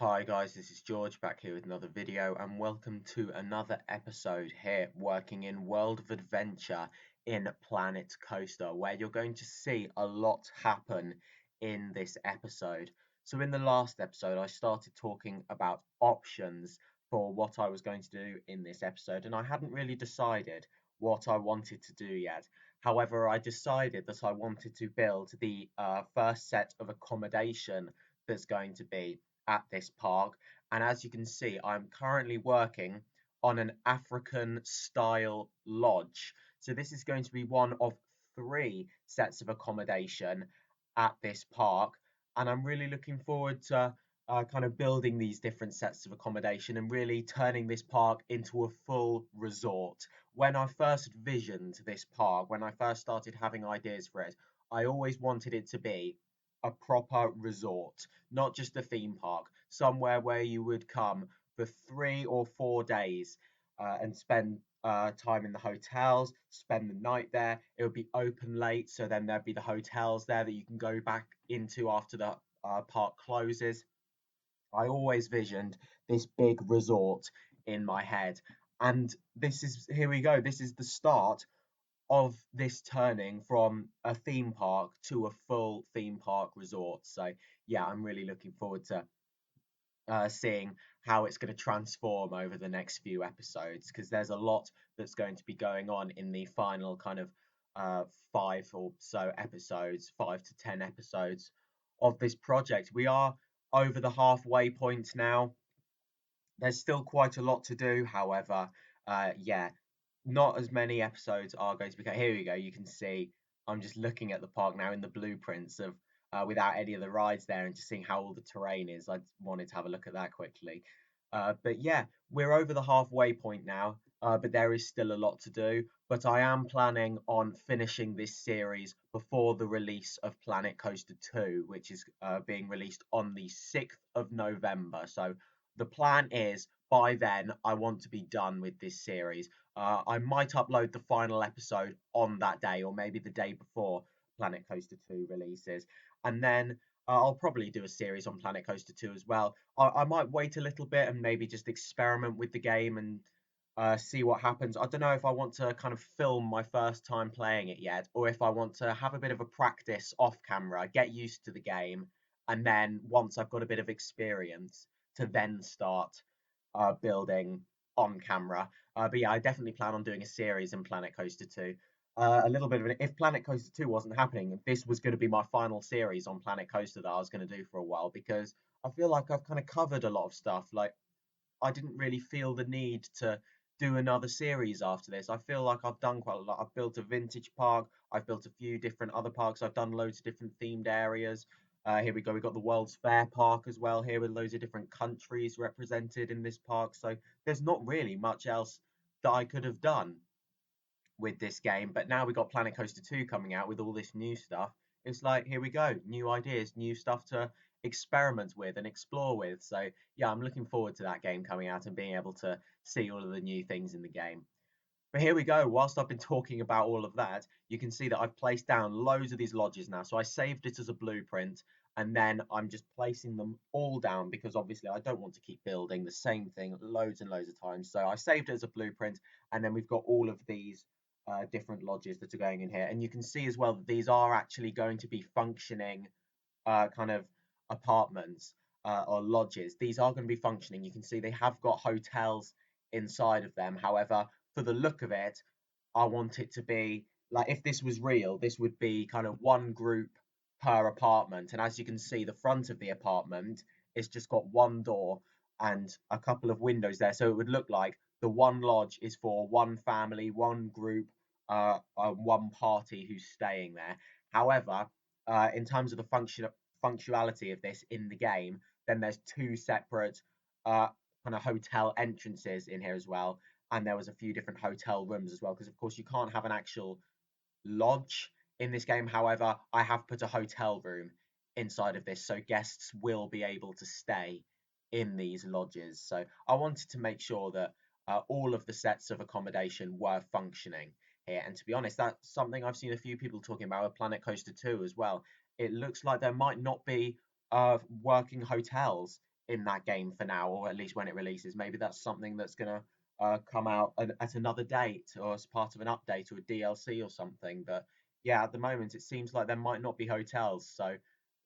Hi guys, this is George back here with another video and welcome to another episode here working in World of Adventure in Planet Coaster, where you're going to see a lot happen in this episode. So in the last episode I started talking about options for what I was going to do in this episode, and I hadn't really decided what I wanted to do yet. However, I decided that I wanted to build the first set of accommodation that's going to be at this park. And as you can see, I'm currently working on an African style lodge. So this is going to be one of three sets of accommodation at this park. And I'm really looking forward to kind of building these different sets of accommodation and really turning this park into a full resort. When I first visioned this park, when I first started having ideas for it, I always wanted it to be a proper resort, not just a theme park, somewhere where you would come for 3 or 4 days and spend time in the hotels, spend the night there. It would be open late, so then there'd be the hotels there that you can go back into after the park closes. I always visioned this big resort in my head. And this is, here we go, this is the start of this turning from a theme park to a full theme park resort. So yeah, I'm really looking forward to seeing how it's going to transform over the next few episodes, because there's a lot that's going to be going on in the final kind of 5 or so episodes, 5 to 10 episodes of this project. We are over the halfway point now. There's still quite a lot to do, however, yeah, not as many episodes are going to be. Here we go. You can see I'm just looking at the park now in the blueprints of without any of the rides there and just seeing how all the terrain is. I wanted to have a look at that quickly. But yeah, we're over the halfway point now, but there is still a lot to do. But I am planning on finishing this series before the release of Planet Coaster 2, which is being released on the 6th of November. So the plan is by then I want to be done with this series. I might upload the final episode on that day, or maybe the day before Planet Coaster 2 releases. And then I'll probably do a series on Planet Coaster 2 as well. I might wait a little bit and maybe just experiment with the game and see what happens. I don't know if I want to kind of film my first time playing it yet, or if I want to have a bit of a practice off camera, get used to the game, and then once I've got a bit of experience, to then start building on camera. But yeah, I definitely plan on doing a series in Planet Coaster 2. A little bit of an, if Planet Coaster 2 wasn't happening, this was going to be my final series on Planet Coaster that I was going to do for a while, because I feel like I've kind of covered a lot of stuff. Like, I didn't really feel the need to do another series after this. I feel like I've done quite a lot. I've built a vintage park. I've built a few different other parks. I've done loads of different themed areas. Here we go. We've got the World's Fair Park as well here, with loads of different countries represented in this park. So there's not really much else that I could have done with this game. But now we got Planet Coaster 2 coming out with all this new stuff. It's like, here we go, new ideas, new stuff to experiment with and explore with. So yeah, I'm looking forward to that game coming out and being able to see all of the new things in the game. But here we go. Whilst I've been talking about all of that, you can see that I've placed down loads of these lodges now. So I saved it as a blueprint, and then I'm just placing them all down because obviously I don't want to keep building the same thing loads and loads of times. So I saved it as a blueprint, and then we've got all of these different lodges that are going in here. And you can see as well that these are actually going to be functioning kind of apartments or lodges. These are going to be functioning. You can see they have got hotels inside of them. However, for the look of it, I want it to be like, if this was real, this would be kind of one group per apartment. And as you can see, the front of the apartment is just got one door and a couple of windows there. So it would look like the one lodge is for one family, one group, one party who's staying there. However, in terms of the functionality of this in the game, then there's two separate kind of hotel entrances in here as well, and there was a few different hotel rooms as well, because of course you can't have an actual lodge in this game. However, I have put a hotel room inside of this, so guests will be able to stay in these lodges. So I wanted to make sure that all of the sets of accommodation were functioning here. And to be honest, that's something I've seen a few people talking about with Planet Coaster 2 as well. It looks like there might not be working hotels in that game for now, or at least when it releases. Maybe that's something that's gonna come out at another date, or as part of an update or a DLC or something. But yeah, at the moment it seems like there might not be hotels. So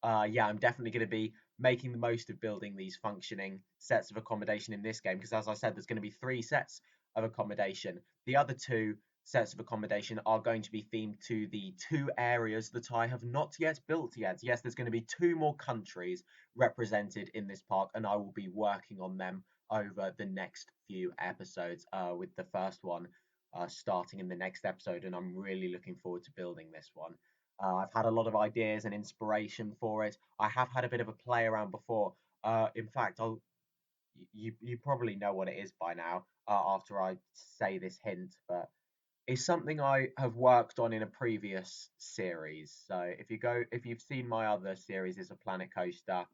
yeah, I'm definitely going to be making the most of building these functioning sets of accommodation in this game, because as I said, there's going to be 3 sets of accommodation. The other 2 sets of accommodation are going to be themed to the 2 areas that I have not yet built yet. Yes, there's going to be 2 more countries represented in this park, and I will be working on them over the next few episodes, with the first one starting in the next episode, and I'm really looking forward to building this one. I've had a lot of ideas and inspiration for it. I have had a bit of a play around before. In fact, you probably know what it is by now, after I say this hint, but it's something I have worked on in a previous series. So if you've seen my other series, is a Planet Coaster,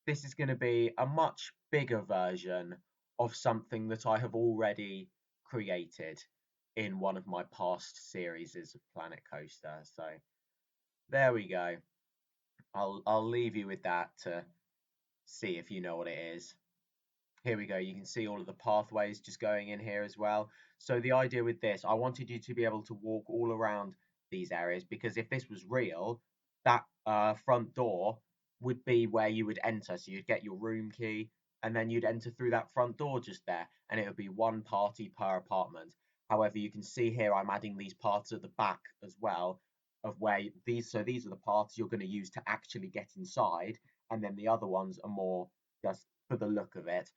this is going to be a much bigger version of something that I have already created in one of my past series of Planet Coaster. So there we go. I'll leave you with that to see if you know what it is. Here we go. You can see all of the pathways just going in here as well. So the idea with this, I wanted you to be able to walk all around these areas, because if this was real, that front door would be where you would enter. So you'd get your room key, and then you'd enter through that front door just there, and it would be one party per apartment. However, you can see here I'm adding these paths at the back as well, of where these are the paths you're going to use to actually get inside, and then the other ones are more just for the look of it,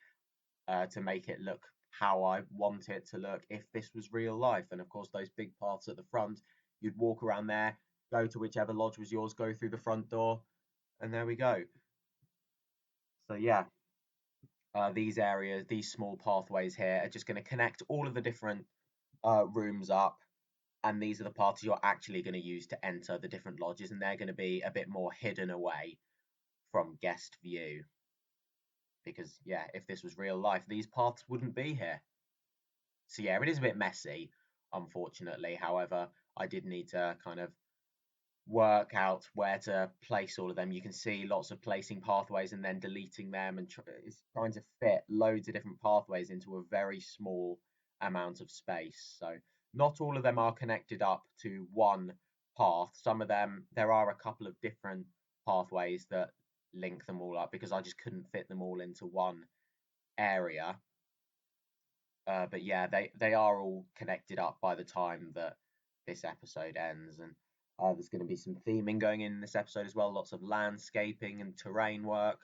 to make it look how I want it to look if this was real life. And of course, those big paths at the front, you'd walk around there, go to whichever lodge was yours, go through the front door, and there we go. So yeah, these areas, these small pathways here are just going to connect all of the different rooms up, and these are the paths you're actually going to use to enter the different lodges, and they're going to be a bit more hidden away from guest view. Because yeah, if this was real life, these paths wouldn't be here. So yeah, it is a bit messy, unfortunately. However, I did need to kind of work out where to place all of them. You can see lots of placing pathways and then deleting them, and it's trying to fit loads of different pathways into a very small amount of space. So not all of them are connected up to one path. Some of them, there are a couple of different pathways that link them all up, because I just couldn't fit them all into one area. But yeah, they are all connected up by the time that this episode ends, and there's going to be some theming going in this episode as well. Lots of landscaping and terrain work,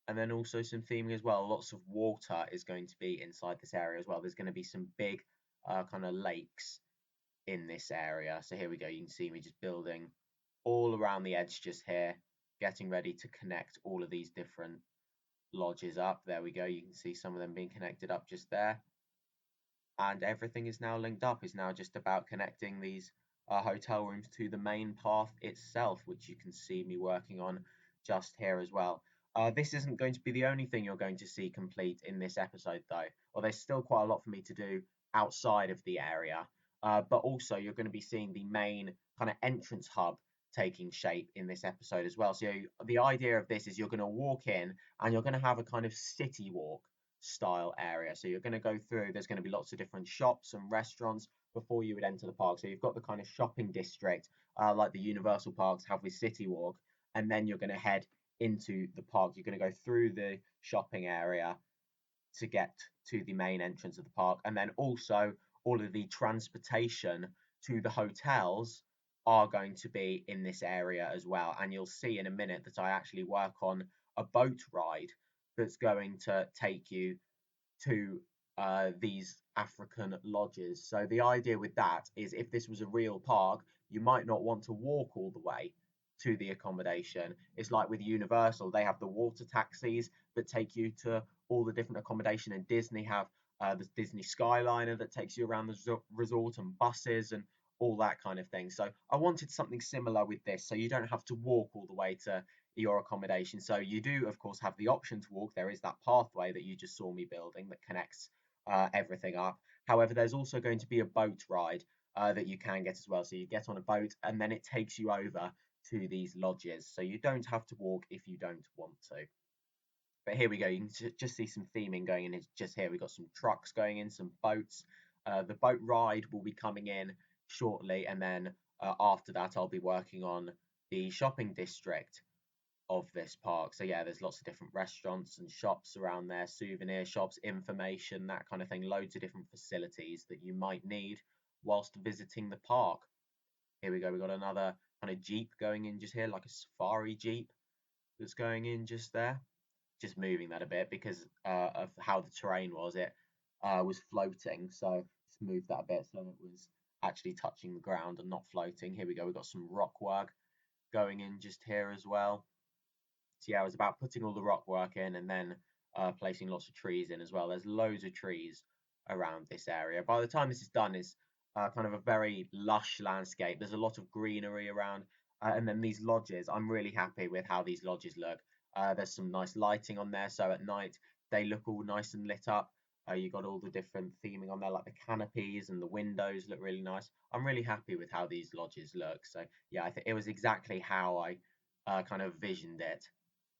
and then also some theming as well. Lots of water is going to be inside this area as well. There's going to be some big kind of lakes in this area. So here we go. You can see me just building all around the edge just here, getting ready to connect all of these different lodges up. There we go. You can see some of them being connected up just there, and everything is now linked up. It's now just about connecting these hotel rooms to the main path itself, which you can see me working on just here as well. This isn't going to be the only thing you're going to see complete in this episode, though, or there's still quite a lot for me to do outside of the area. But also, you're going to be seeing the main kind of entrance hub taking shape in this episode as well. So the idea of this is you're going to walk in, and you're going to have a kind of city walk style area. So you're going to go through, there's going to be lots of different shops and restaurants before you would enter the park. So you've got the kind of shopping district, like the Universal parks have with City Walk, and then you're going to head into the park. You're going to go through the shopping area to get to the main entrance of the park, and then also all of the transportation to the hotels are going to be in this area as well. And you'll see in a minute that I actually work on a boat ride that's going to take you to these African lodges. So the idea with that is, if this was a real park, you might not want to walk all the way to the accommodation. It's like with Universal, they have the water taxis that take you to all the different accommodation, and Disney have the Disney Skyliner that takes you around the resort, and buses and all that kind of thing. So I wanted something similar with this, so you don't have to walk all the way to your accommodation. So you do, of course, have the option to walk. There is that pathway that you just saw me building that connects everything up. However, there's also going to be a boat ride that you can get as well. So you get on a boat, and then it takes you over to these lodges. So you don't have to walk if you don't want to. But here we go. You can just see some theming going in. It's just here. We've got some trucks going in, some boats. The boat ride will be coming in shortly, and then after that, I'll be working on the shopping district of this park. So yeah, there's lots of different restaurants and shops around there, souvenir shops, information, that kind of thing. Loads of different facilities that you might need whilst visiting the park. Here we go. We've got another kind of jeep going in just here, like a safari jeep that's going in just there. Just moving that a bit because of how the terrain was. It was floating, so just moved that a bit so it was actually touching the ground and not floating. Here we go. We've got some rock work going in just here as well. So yeah, I was about putting all the rock work in and then placing lots of trees in as well. There's loads of trees around this area. By the time this is done, it's kind of a very lush landscape. There's a lot of greenery around. And then these lodges, I'm really happy with how these lodges look. There's some nice lighting on there, so at night they look all nice and lit up. You got all the different theming on there, like the canopies and the windows look really nice. I'm really happy with how these lodges look. So yeah, I think it was exactly how I kind of visioned it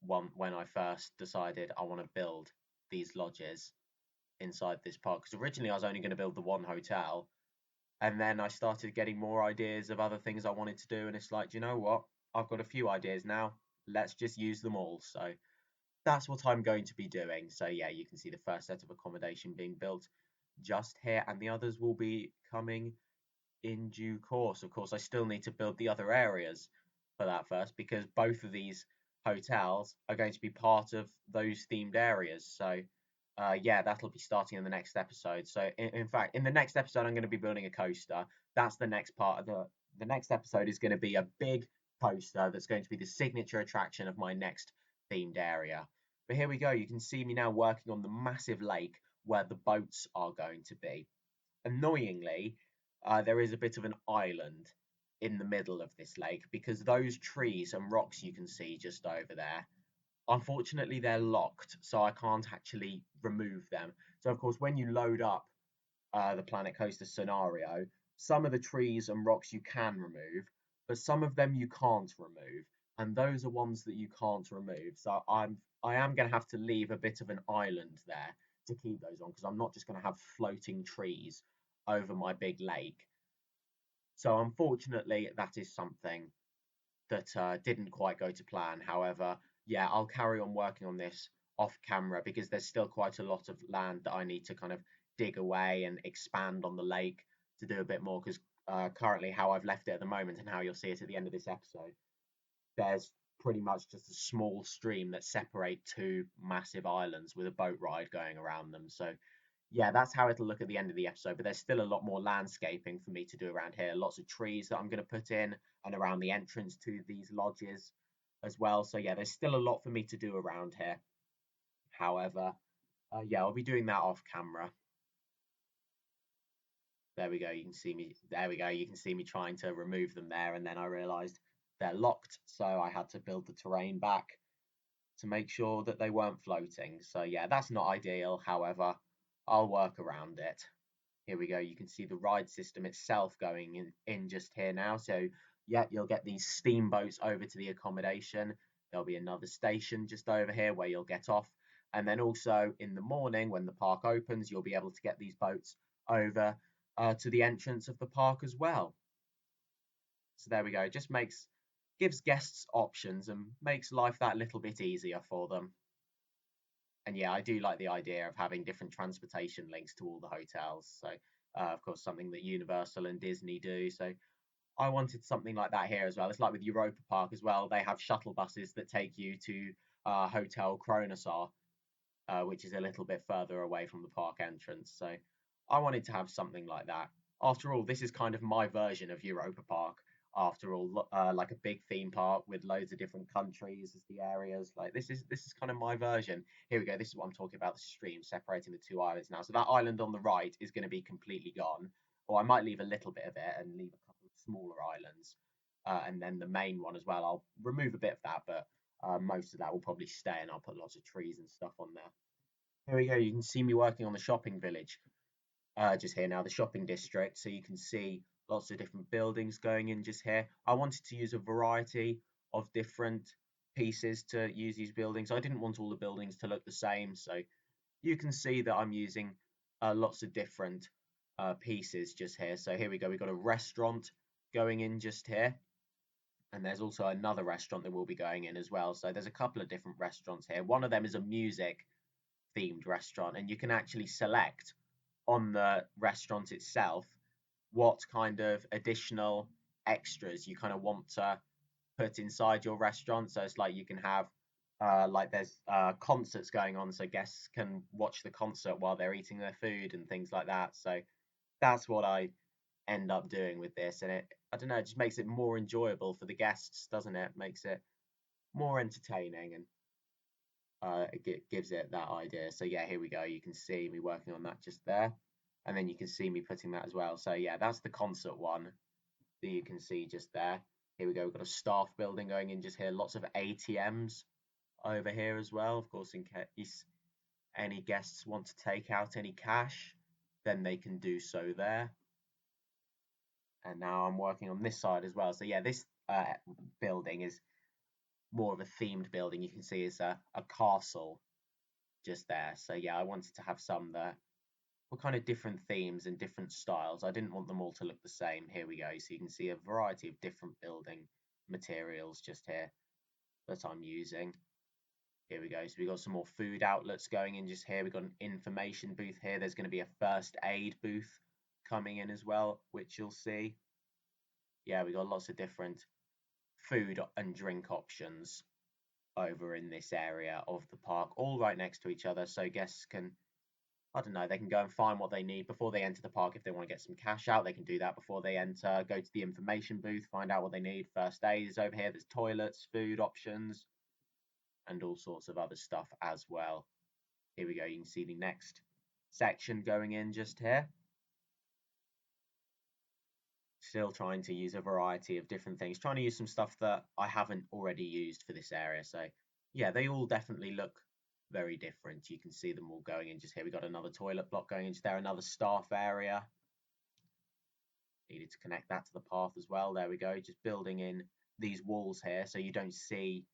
when I first decided I want to build these lodges inside this park. Because originally I was only going to build the one hotel, and then I started getting more ideas of other things I wanted to do, and it's like, do you know what? I've got a few ideas now. Let's just use them all. So that's what I'm going to be doing. So yeah, you can see the first set of accommodation being built just here, and the others will be coming in due course. Of course, I still need to build the other areas for that first because both of these hotels are going to be part of those themed areas. So yeah, that'll be starting in the next episode. So in fact, in the next episode, I'm going to be building a coaster. That's the next part of the next episode is going to be a big coaster that's going to be the signature attraction of my next themed area. But here we go. You can see me now working on the massive lake where the boats are going to be. Annoyingly, there is a bit of an island in the middle of this lake because those trees and rocks you can see just over there, unfortunately, they're locked, so I can't actually remove them. So, of course, when you load up the Planet Coaster scenario, some of the trees and rocks you can remove, but some of them you can't remove, and those are ones that you can't remove. So I am going to have to leave a bit of an island there to keep those on because I'm not just going to have floating trees over my big lake. So unfortunately, that is something that didn't quite go to plan. However, yeah, I'll carry on working on this off camera because there's still quite a lot of land that I need to kind of dig away and expand on the lake to do a bit more because currently how I've left it at the moment and how you'll see it at the end of this episode, there's pretty much just a small stream that separate two massive islands with a boat ride going around them. So yeah, that's how it'll look at the end of the episode. But there's still a lot more landscaping for me to do around here. Lots of trees that I'm going to put in and around the entrance to these lodges as well. So yeah, there's still a lot for me to do around here. However, yeah, I'll be doing that off camera. There we go. You can see me. There we go. You can see me trying to remove them there, and then I realised they're locked, so I had to build the terrain back to make sure that they weren't floating. So yeah, that's not ideal. However, I'll work around it. Here we go. You can see the ride system itself going in just here now. So yeah, you'll get these steamboats over to the accommodation. There'll be another station just over here where you'll get off. And then also in the morning when the park opens, you'll be able to get these boats over to the entrance of the park as well. So there we go. It just gives guests options and makes life that little bit easier for them. And yeah, I do like the idea of having different transportation links to all the hotels. So, of course, something that Universal and Disney do. So, I wanted something like that here as well. It's like with Europa Park as well. They have shuttle buses that take you to Hotel Kronosar, which is a little bit further away from the park entrance. So, I wanted to have something like that. After all, this is kind of my version of Europa Park. After all, like a big theme park with loads of different countries as the areas. Like this is kind of my version. Here we go. This is what I'm talking about. The stream separating the two islands now. So that island on the right is going to be completely gone, or I might leave a little bit of it and leave a couple of smaller islands, and then the main one as well. I'll remove a bit of that, but most of that will probably stay, and I'll put lots of trees and stuff on there. Here we go. You can see me working on the shopping village just here now, the shopping district. So you can see lots of different buildings going in just here. I wanted to use a variety of different pieces to use these buildings. I didn't want all the buildings to look the same, so you can see that I'm using lots of different pieces just here. So here we go, we've got a restaurant going in just here, and there's also another restaurant that will be going in as well. So there's a couple of different restaurants here. One of them is a music themed restaurant, and you can actually select on the restaurant itself what kind of additional extras you kind of want to put inside your restaurant. So it's like you can have like there's concerts going on, so guests can watch the concert while they're eating their food and things like that. So that's what I end up doing with this, and I don't know, it just makes it more enjoyable for the guests, doesn't it? Makes it more entertaining, and it gives it that idea. So yeah, here we go. You can see me working on that just there, and then you can see me putting that as well. So yeah, that's the concert one that you can see just there. Here we go. We've got a staff building going in just here. Lots of ATMs over here as well. Of course, in case any guests want to take out any cash, then they can do so there. And now I'm working on this side as well. So yeah, this building is more of a themed building. You can see it's a castle just there. So yeah, I wanted to have some that were kind of different themes and different styles. I didn't want them all to look the same. Here we go. So you can see a variety of different building materials just here that I'm using. Here we go. So we've got some more food outlets going in just here. We've got an information booth here. There's going to be a first aid booth coming in as well, which you'll see. Yeah, we've got lots of different food and drink options over in this area of the park, all right next to each other, so guests can, I don't know, they can go and find what they need before they enter the park. If they want to get some cash out, they can do that before they enter. Go to the information booth, find out what they need. First aid is over here. There's toilets, food options, and all sorts of other stuff as well. Here we go. You can see the next section going in just here. Still trying to use a variety of different things, trying to use some stuff that I haven't already used for this area. So yeah, they all definitely look very different. You can see them all going in just here. We got another toilet block going into there, another staff area. Needed to connect that to the path as well. There we go, just building in these walls here so you don't see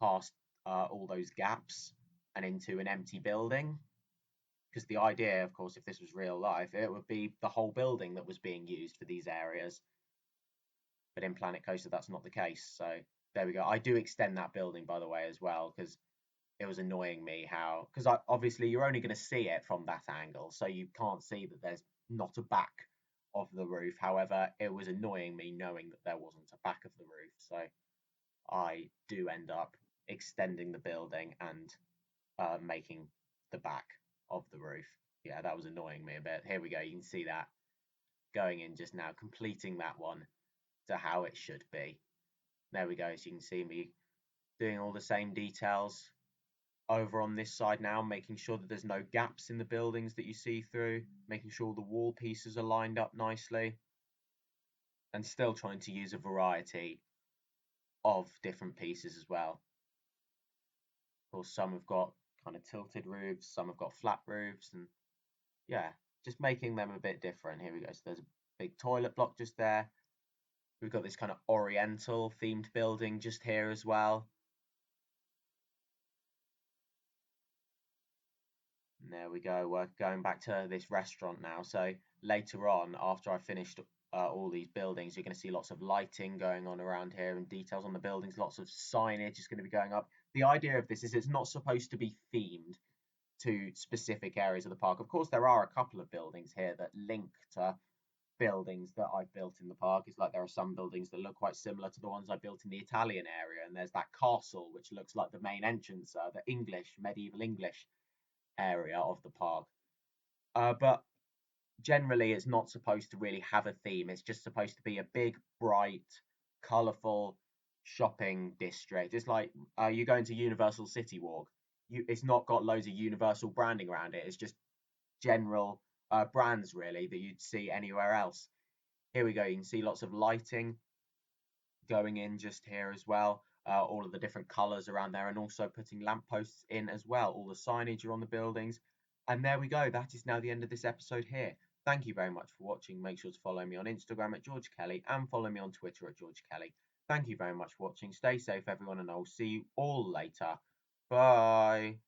past all those gaps and into an empty building. Because the idea, of course, if this was real life, it would be the whole building that was being used for these areas. But in Planet Coaster, that's not the case. So there we go. I do extend that building, by the way, as well, because it was annoying me how, because obviously you're only going to see it from that angle, so you can't see that there's not a back of the roof. However, it was annoying me knowing that there wasn't a back of the roof, so I do end up extending the building and making the back of the roof. Yeah, that was annoying me a bit. Here we go. You can see that going in just now, completing that one to how it should be. There we go. So you can see me doing all the same details over on this side now, making sure that there's no gaps in the buildings that you see through, making sure all the wall pieces are lined up nicely, and still trying to use a variety of different pieces as well. Of course, some have got kind of tilted roofs, some have got flat roofs, and yeah, just making them a bit different. Here we go. So there's a big toilet block just there. We've got this kind of oriental themed building just here as well. And there we go. We're going back to this restaurant now. So later on, after I finished all these buildings, you're going to see lots of lighting going on around here and details on the buildings. Lots of signage is going to be going up. The idea of this is it's not supposed to be themed to specific areas of the park. Of course, there are a couple of buildings here that link to buildings that I've built in the park. It's like there are some buildings that look quite similar to the ones I built in the Italian area, and there's that castle which looks like the main entrance, the English, medieval English area of the park. But generally, it's not supposed to really have a theme. It's just supposed to be a big, bright, colourful shopping district. It's like you go into Universal City Walk. It's not got loads of Universal branding around it. It's just general brands really that you'd see anywhere else. Here we go. You can see lots of lighting going in just here as well. All of the different colours around there, and also putting lampposts in as well. All the signage are on the buildings. And there we go. That is now the end of this episode here. Thank you very much for watching. Make sure to follow me on Instagram at George Kelly and follow me on Twitter at George Kelly. Thank you very much for watching. Stay safe, everyone, and I'll see you all later. Bye.